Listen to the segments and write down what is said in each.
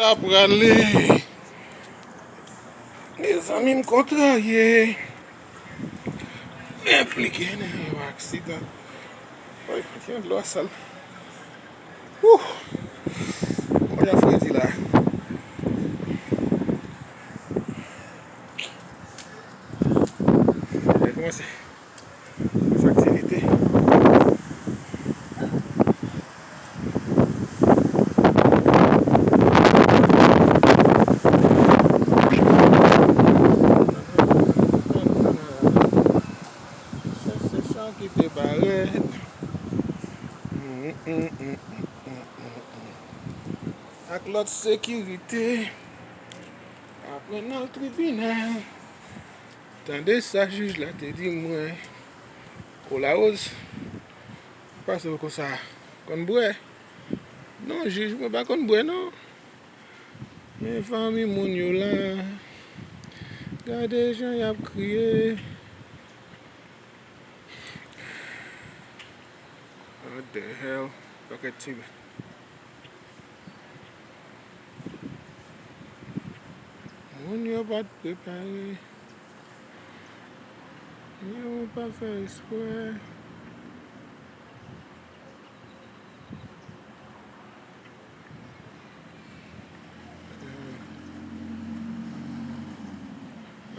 Ta prale. Les amis me contrarié. Impliqué dans un accident. Ouais, tiens, de l'eau sale. Ouh. On a fait là. J'ai commencé. Activité. C'est ça qui te barré. Avec l'autre sécurité. Après dans le tribunal. Tandis ça juge là te dit moi. Pour la rose. Parce que ça. Qu'on boit. Non, juge moi pas qu'on boit non. Mes familles mon yo là. Regardez les gens y a crié. What the hell? Look at TV. Mon yo pas préparé. Yo pas fait exprès.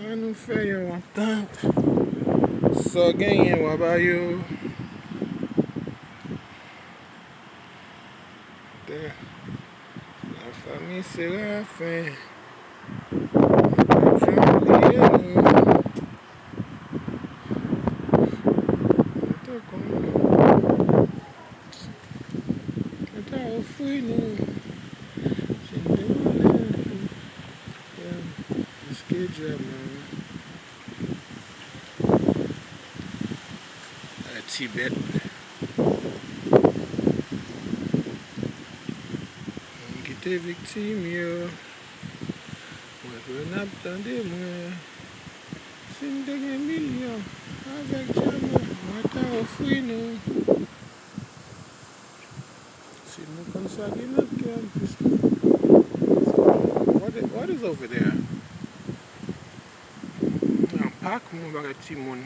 On nous fait une entente. Ça gagne wabayo. La famille sera la fin. Tibet. Qui était victime, moi je n'attendais moi. C'est une dernière million avec jamais. Moi t'as offert nous. C'est nous comme ça qui notre cœur. What is over there? Un parc, mon bagage Timon.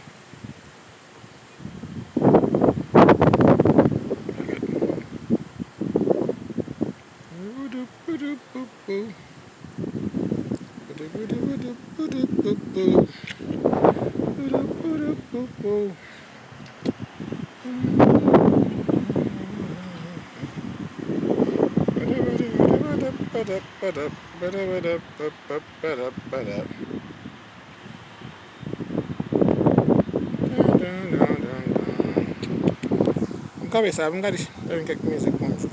Vamos cabeçar, vamos cabeçar. Vamos ver que music comes.